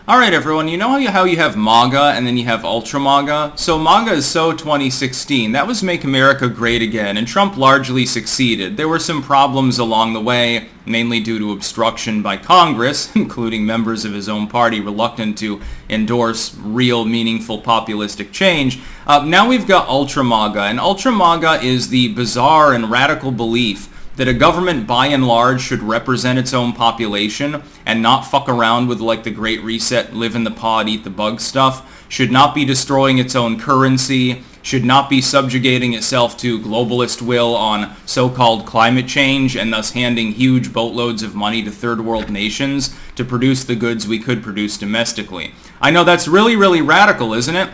Alright everyone, you know how you have MAGA and then you have Ultra MAGA? So MAGA is so 2016. That was Make America Great Again, and Trump largely succeeded. There were some problems along the way, mainly due to obstruction by Congress, including members of his own party reluctant to endorse real, meaningful populistic change. Now we've got Ultra MAGA, and Ultra MAGA is the bizarre and radical belief that a government by and large should represent its own population and not fuck around with like the Great Reset, live in the pod, eat the bug stuff, should not be destroying its own currency, should not be subjugating itself to globalist will on so-called climate change and thus handing huge boatloads of money to third world nations to produce the goods we could produce domestically. I know that's really, really radical, isn't it?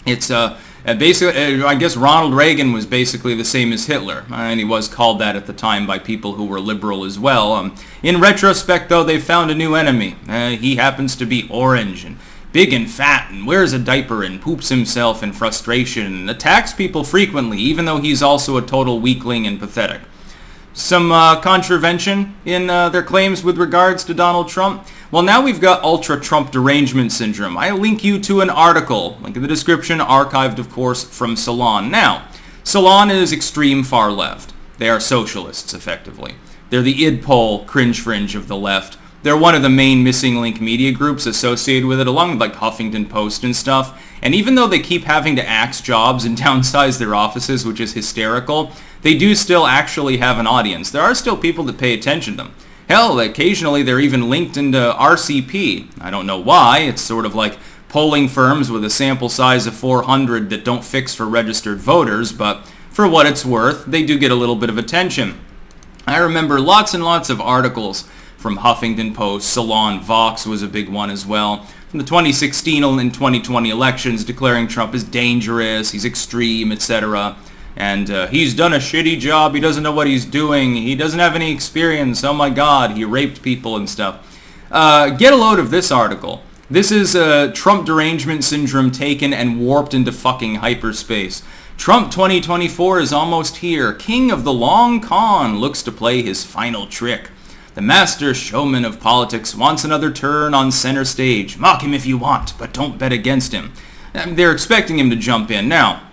It's basically, I guess Ronald Reagan was basically the same as Hitler, and he was called that at the time by people who were liberal as well. In retrospect, though, they've found a new enemy. He happens to be orange and big and fat and wears a diaper and poops himself in frustration and attacks people frequently, even though he's also a total weakling and pathetic. Some contravention in their claims with regards to Donald Trump. Well, now we've got Ultra-Trump Derangement Syndrome. I link you to an article, link in the description, archived, of course, from Salon. Now, Salon is extreme far left. They are socialists, effectively. They're the id pol cringe fringe of the left. They're one of the main missing link media groups associated with it, along with like Huffington Post and stuff. And even though they keep having to axe jobs and downsize their offices, which is hysterical, they do still actually have an audience. There are still people that pay attention to them. Hell, occasionally they're even linked into RCP. I don't know why. It's sort of like polling firms with a sample size of 400 that don't fix for registered voters, but for what it's worth, they do get a little bit of attention. I remember lots and lots of articles from Huffington Post, Salon, Vox was a big one as well, from the 2016 and 2020 elections declaring Trump is dangerous, he's extreme, etc. And he's done a shitty job, he doesn't know what he's doing, he doesn't have any experience, oh my god, he raped people and stuff. Get a load of this article. This is Trump Derangement Syndrome taken and warped into fucking hyperspace. Trump 2024 is almost here. King of the long con looks to play his final trick. The master showman of politics wants another turn on center stage. Mock him if you want, but don't bet against him. They're expecting him to jump in. Now,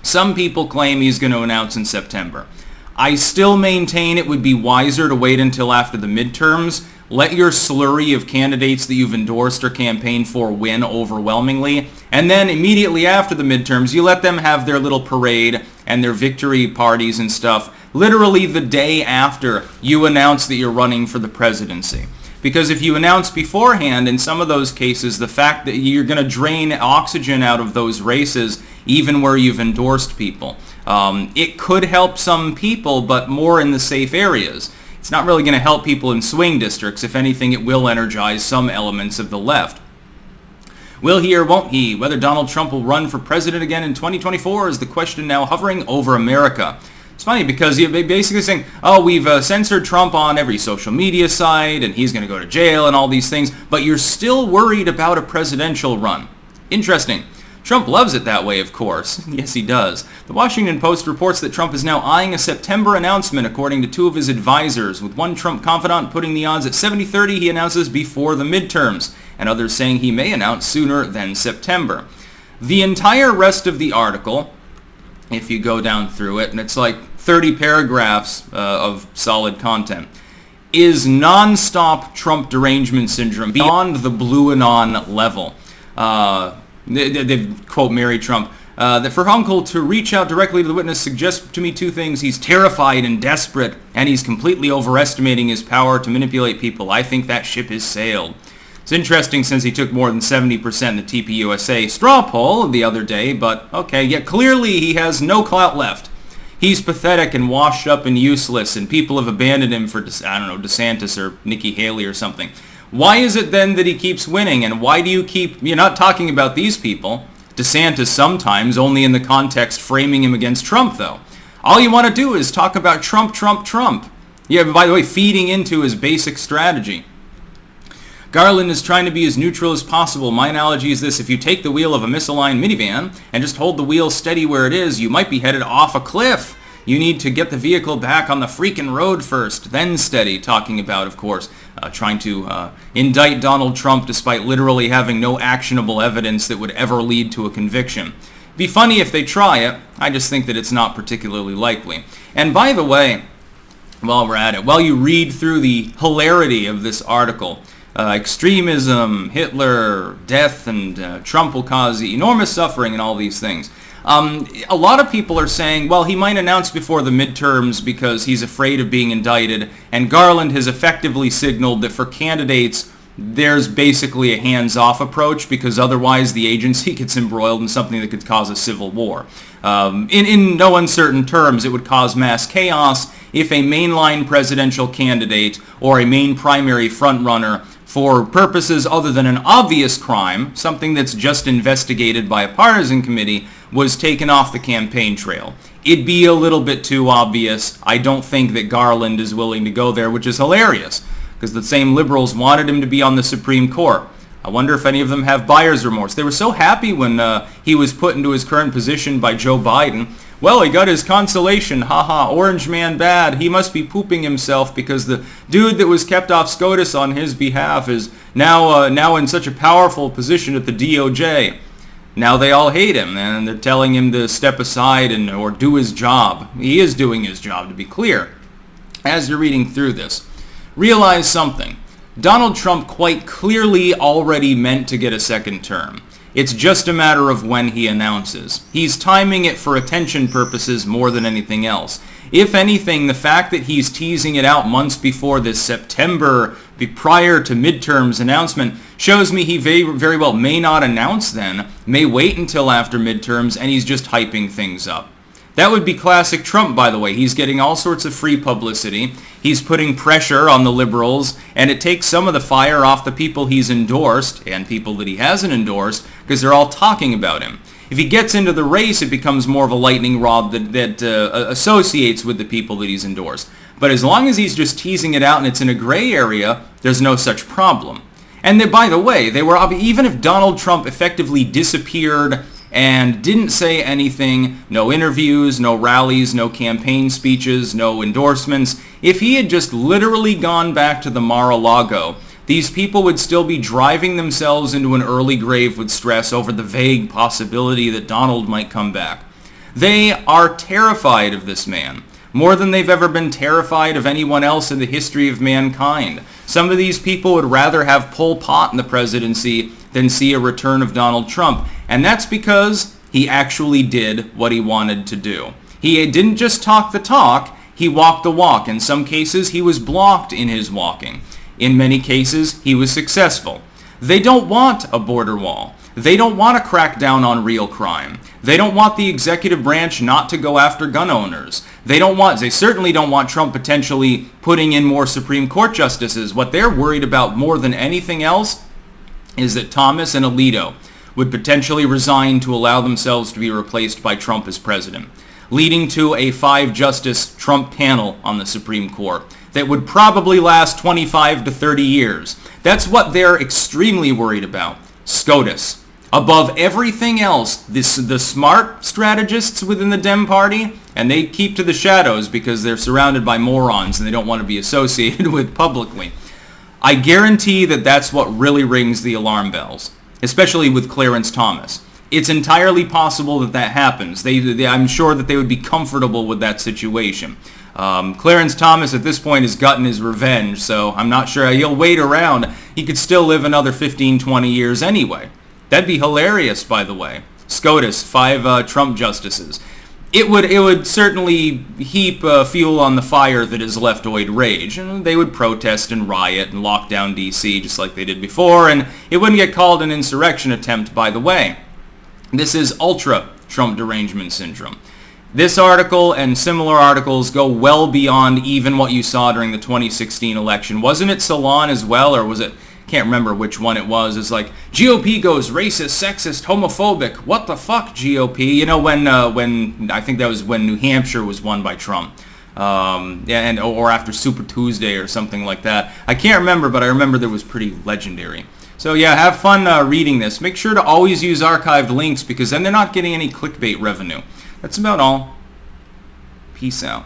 some people claim he's going to announce in September. I still maintain it would be wiser to wait until after the midterms. Let your slurry of candidates that you've endorsed or campaigned for win overwhelmingly, and then immediately after the midterms, you let them have their little parade and their victory parties and stuff, literally the day after you announce that you're running for the presidency. Because if you announce beforehand, in some of those cases, the fact that you're going to drain oxygen out of those races, even where you've endorsed people. It could help some people, but more in the safe areas. It's not really going to help people in swing districts. If anything, it will energize some elements of the left. Will he or won't he? Whether Donald Trump will run for president again in 2024 is the question now hovering over America. It's funny because you're basically saying, oh, we've censored Trump on every social media site and he's going to go to jail and all these things, but you're still worried about a presidential run. Interesting. Trump loves it that way, of course. Yes, he does. The Washington Post reports that Trump is now eyeing a September announcement, according to two of his advisors, with one Trump confidant putting the odds at 70-30 he announces before the midterms, and others saying he may announce sooner than September. The entire rest of the article, if you go down through it, and it's like 30 paragraphs of solid content, is non-stop Trump derangement syndrome beyond the blue anon level. They quote Mary Trump, that for Uncle to reach out directly to the witness suggests to me two things. He's terrified and desperate, and he's completely overestimating his power to manipulate people. I think that ship has sailed. It's interesting since he took more than 70% in the TPUSA straw poll the other day, but okay, yet clearly he has no clout left. He's pathetic and washed up and useless, and people have abandoned him for, I don't know, DeSantis or Nikki Haley or something. Why is it then that he keeps winning, and why do you keep, you're not talking about these people, DeSantis sometimes, only in the context framing him against Trump though. All you want to do is talk about Trump, Trump, Trump. Yeah, by the way, feeding into his basic strategy. Garland is trying to be as neutral as possible. My analogy is this: if you take the wheel of a misaligned minivan and just hold the wheel steady where it is, you might be headed off a cliff. You need to get the vehicle back on the freaking road first, then steady, talking about, of course, trying to indict Donald Trump despite literally having no actionable evidence that would ever lead to a conviction. Be funny if they try it. I just think that it's not particularly likely. And by the way, while we're at it, while you read through the hilarity of this article, extremism, Hitler, death, and Trump will cause enormous suffering and all these things. A lot of people are saying, well, he might announce before the midterms because he's afraid of being indicted, and Garland has effectively signaled that for candidates, there's basically a hands-off approach because otherwise the agency gets embroiled in something that could cause a civil war. In no uncertain terms, it would cause mass chaos if a mainline presidential candidate or a main primary frontrunner for purposes other than an obvious crime, something that's just investigated by a partisan committee, was taken off the campaign trail. It'd be a little bit too obvious. I don't think that Garland is willing to go there, which is hilarious, because the same liberals wanted him to be on the Supreme Court. I wonder if any of them have buyer's remorse. They were so happy when he was put into his current position by Joe Biden. Well, he got his consolation. Haha, orange man bad. He must be pooping himself because the dude that was kept off SCOTUS on his behalf is now in such a powerful position at the DOJ. Now they all hate him, and they're telling him to step aside or do his job. He is doing his job, to be clear. As you're reading through this, realize something. Donald Trump quite clearly already meant to get a second term. It's just a matter of when he announces. He's timing it for attention purposes more than anything else. If anything, the fact that he's teasing it out months before this September, prior to midterms announcement, shows me he very well may not announce then, may wait until after midterms, and he's just hyping things up. That would be classic Trump, by the way. He's getting all sorts of free publicity. He's putting pressure on the liberals, and it takes some of the fire off the people he's endorsed and people that he hasn't endorsed because they're all talking about him. If he gets into the race, it becomes more of a lightning rod that associates with the people that he's endorsed. But as long as he's just teasing it out and it's in a gray area, there's no such problem. And then, by the way, even if Donald Trump effectively disappeared and didn't say anything, no interviews, no rallies, no campaign speeches, no endorsements, if he had just literally gone back to the Mar-a-Lago, these people would still be driving themselves into an early grave with stress over the vague possibility that Donald might come back. They are terrified of this man, more than they've ever been terrified of anyone else in the history of mankind. Some of these people would rather have Pol Pot in the presidency than see a return of Donald Trump. And that's because he actually did what he wanted to do. He didn't just talk the talk, he walked the walk. In some cases, he was blocked in his walking. In many cases, he was successful. They don't want a border wall. They don't want to crack down on real crime. They don't want the executive branch not to go after gun owners. They certainly don't want Trump potentially putting in more Supreme Court justices. What they're worried about more than anything else is that Thomas and Alito would potentially resign to allow themselves to be replaced by Trump as president, leading to a 5-justice Trump panel on the Supreme Court that would probably last 25 to 30 years. That's what they're extremely worried about. SCOTUS. Above everything else, the smart strategists within the Dem Party, and they keep to the shadows because they're surrounded by morons and they don't want to be associated with publicly. I guarantee that that's what really rings the alarm bells, especially with Clarence Thomas. It's entirely possible that that happens. I'm sure that they would be comfortable with that situation. Clarence Thomas at this point has gotten his revenge, so I'm not sure he'll wait around. He could still live another 15, 20 years anyway. That'd be hilarious, by the way. SCOTUS, 5 Trump justices. It would certainly heap fuel on the fire that is leftoid rage, and they would protest and riot and lock down D.C. just like they did before, and it wouldn't get called an insurrection attempt, by the way. This is ultra-Trump derangement syndrome. This article and similar articles go well beyond even what you saw during the 2016 election. Wasn't it Salon as well, or was it... Can't remember which one it was. It's like, GOP goes racist, sexist, homophobic. What the fuck, GOP? You know, when I think that was when New Hampshire was won by Trump. Or after Super Tuesday or something like that. I can't remember, but I remember that was pretty legendary. So yeah, have fun reading this. Make sure to always use archived links because then they're not getting any clickbait revenue. That's about all. Peace out.